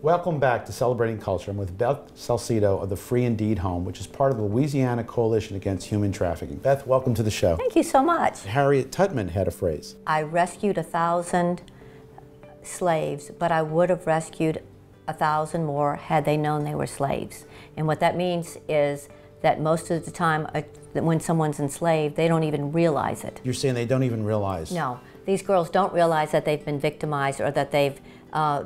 Welcome back to Celebrating Culture. I'm with Beth Salcedo of the Free and Deed Home, which is part of the Louisiana Coalition Against Human Trafficking. Beth, welcome to the show. Thank you so much. Harriet Tubman had a phrase. I rescued 1,000 slaves, but I would have rescued 1,000 more had they known they were slaves. And what that means is that most of the time when someone's enslaved, they don't even realize it. You're saying they don't even realize? No. These girls don't realize that they've been victimized or that they've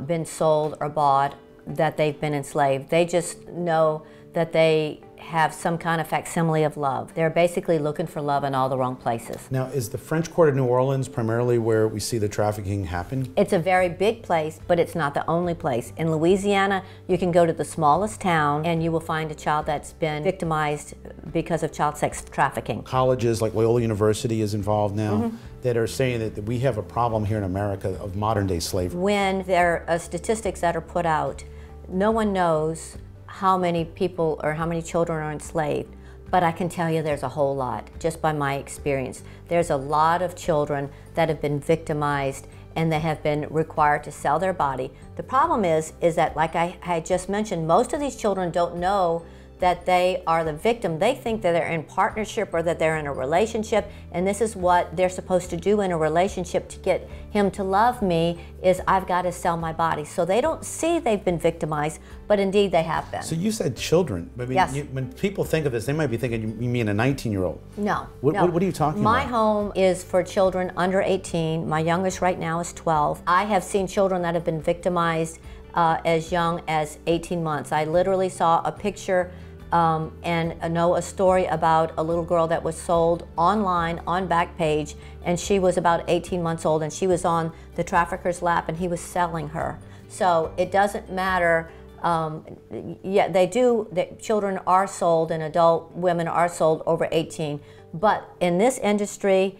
been sold or bought, that they've been enslaved. They just know that they have some kind of facsimile of love. They're basically looking for love in all the wrong places. Now, is the French Quarter New Orleans primarily where we see the trafficking happen? It's a very big place, but it's not the only place. In Louisiana, you can go to the smallest town and you will find a child that's been victimized because of child sex trafficking. Colleges like Loyola University is involved now that are saying that we have a problem here in America of modern day slavery. When there are statistics that are put out, no one knows how many people or how many children are enslaved, but I can tell you there's a whole lot, just by my experience. There's a lot of children that have been victimized and they have been required to sell their body. The problem is that, like I had just mentioned, most of these children don't know that they are the victim. They think that they're in partnership or that they're in a relationship, and this is what they're supposed to do in a relationship to get him to love me, is I've got to sell my body. So they don't see they've been victimized, but indeed they have been. So you said children. I mean, yes. When people think of this, they might be thinking you mean a 19-year-old. No. What are you talking about? My home is for children under 18. My youngest right now is 12. I have seen children that have been victimized as young as 18 months. I literally saw a picture and know a story about a little girl that was sold online on Backpage, and she was about 18 months old, and she was on the trafficker's lap, and he was selling her. So it doesn't matter. Yeah, they do. Children are sold, and adult women are sold over 18. But in this industry,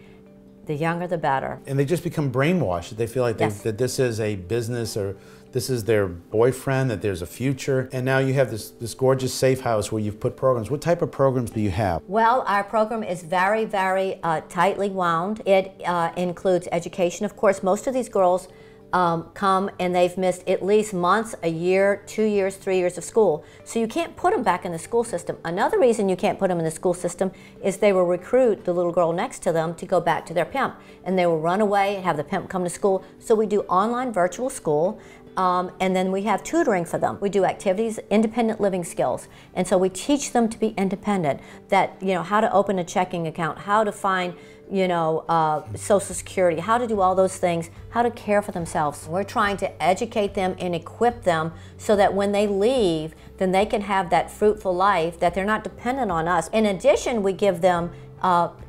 the younger the better. And they just become brainwashed. They feel like that this is a business, or this is their boyfriend, that there's a future. And now you have this gorgeous safe house where you've put programs. What type of programs do you have? Well, our program is very, very tightly wound. It includes education. Of course, most of these girls come and they've missed at least months, a year, 2 years, 3 years of school. So you can't put them back in the school system. Another reason you can't put them in the school system is they will recruit the little girl next to them to go back to their pimp. And they will run away and have the pimp come to school. So we do online virtual school. And then we have tutoring for them. We do activities, independent living skills. And so we teach them to be independent, that, you know, how to open a checking account, how to find, you know, Social Security, how to do all those things, how to care for themselves. We're trying to educate them and equip them so that when they leave, then they can have that fruitful life, that they're not dependent on us. In addition, we give them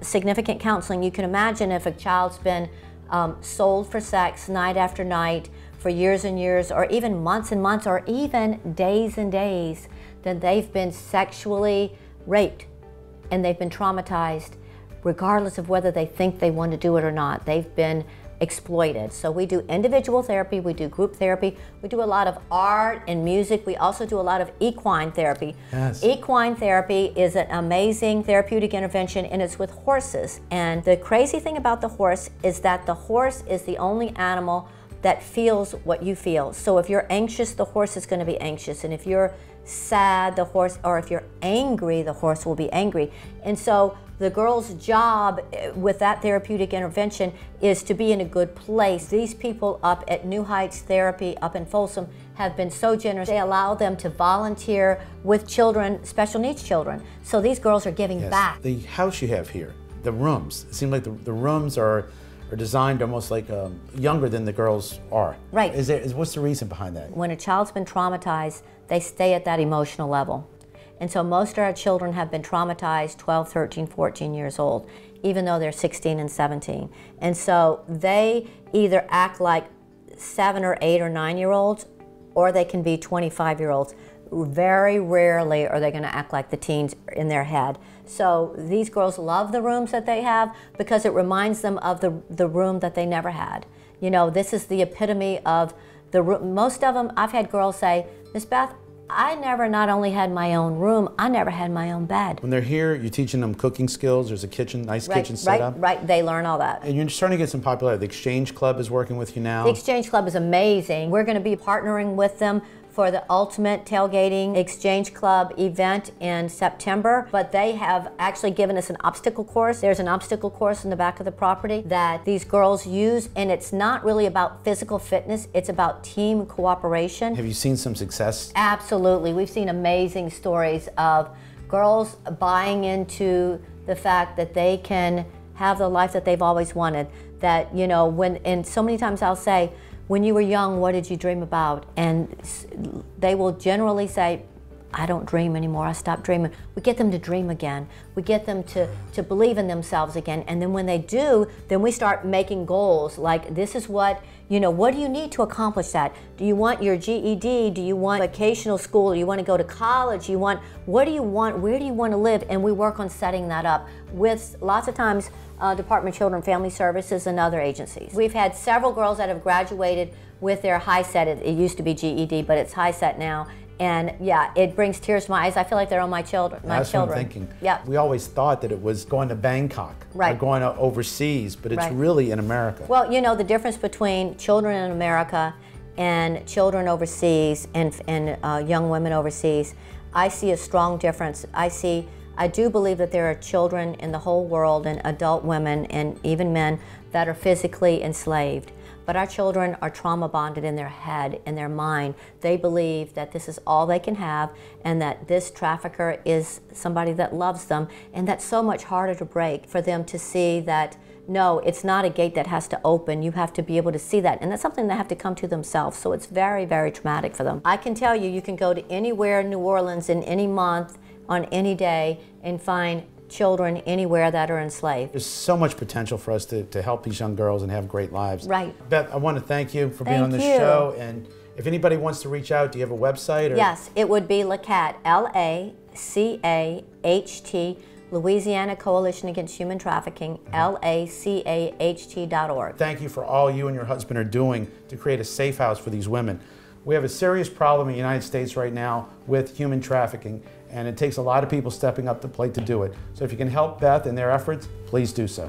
significant counseling. You can imagine if a child's been sold for sex night after night, for years and years, or even months and months, or even days and days, then they've been sexually raped and they've been traumatized, regardless of whether they think they want to do it or not. They've been exploited. So we do individual therapy, we do group therapy, we do a lot of art and music. We also do a lot of equine therapy. Yes. Equine therapy is an amazing therapeutic intervention, and it's with horses. And the crazy thing about the horse is that the horse is the only animal that feels what you feel. So if you're anxious, the horse is going to be anxious. And if you're sad, the horse, or if you're angry, the horse will be angry. And so the girl's job with that therapeutic intervention is to be in a good place. These people up at New Heights Therapy up in Folsom have been so generous. They allow them to volunteer with children, special needs children. So these girls are giving back. The house you have here, the rooms, it seems like the rooms are designed almost like younger than the girls are. Right. What's the reason behind that? When a child's been traumatized, they stay at that emotional level. And so most of our children have been traumatized 12, 13, 14 years old, even though they're 16 and 17. And so they either act like 7 or 8 or 9-year-olds, or they can be 25-year-olds. Very rarely are they going to act like the teens in their head. So these girls love the rooms that they have because it reminds them of the room that they never had. You know, this is the epitome of the room. Most of them, I've had girls say, Miss Beth, I never not only had my own room, I never had my own bed. When they're here, you're teaching them cooking skills. There's a kitchen, nice kitchen set up. Right, they learn all that. And you're starting to get some popularity. The Exchange Club is working with you now. The Exchange Club is amazing. We're going to be partnering with them for the Ultimate Tailgating Exchange Club event in September, but they have actually given us an obstacle course. There's an obstacle course in the back of the property that these girls use, and it's not really about physical fitness, it's about team cooperation. Have you seen some success? Absolutely. We've seen amazing stories of girls buying into the fact that they can have the life that they've always wanted. That, you know, and so many times I'll say, when you were young, what did you dream about? And they will generally say, I don't dream anymore, I stopped dreaming. We get them to dream again. We get them to believe in themselves again. And then when they do, then we start making goals. Like, this is what, you know, what do you need to accomplish that? Do you want your GED? Do you want vocational school? Do you want to go to college? What do you want? Where do you want to live? And we work on setting that up with lots of times Department of Children and Family Services and other agencies. We've had several girls that have graduated with their high set. It used to be GED, but it's high set now. And yeah, it brings tears to my eyes. I feel like they're all my children. That's what I'm thinking. Yeah. We always thought that it was going to Bangkok, right, or going to overseas, but it's right, really in America. Well, you know, the difference between children in America and children overseas and young women overseas, I see a strong difference. I do believe that there are children in the whole world, and adult women and even men, that are physically enslaved. But our children are trauma bonded in their head, in their mind. They believe that this is all they can have, and that this trafficker is somebody that loves them, and that's so much harder to break for them to see that, no, it's not a gate that has to open. You have to be able to see that, and that's something they have to come to themselves. So it's very, very traumatic for them. I can tell you, you can go to anywhere in New Orleans in any month, on any day, and find children anywhere that are enslaved. There's so much potential for us to help these young girls and have great lives. Right. Beth, I want to thank you for being on this show. And if anybody wants to reach out, do you have a website? Or? Yes, it would be LACAHT, L-A-C-A-H-T, Louisiana Coalition Against Human Trafficking, LACAHT.org. Thank you for all you and your husband are doing to create a safe house for these women. We have a serious problem in the United States right now with human trafficking, and it takes a lot of people stepping up to the plate to do it. So if you can help Beth in their efforts, please do so.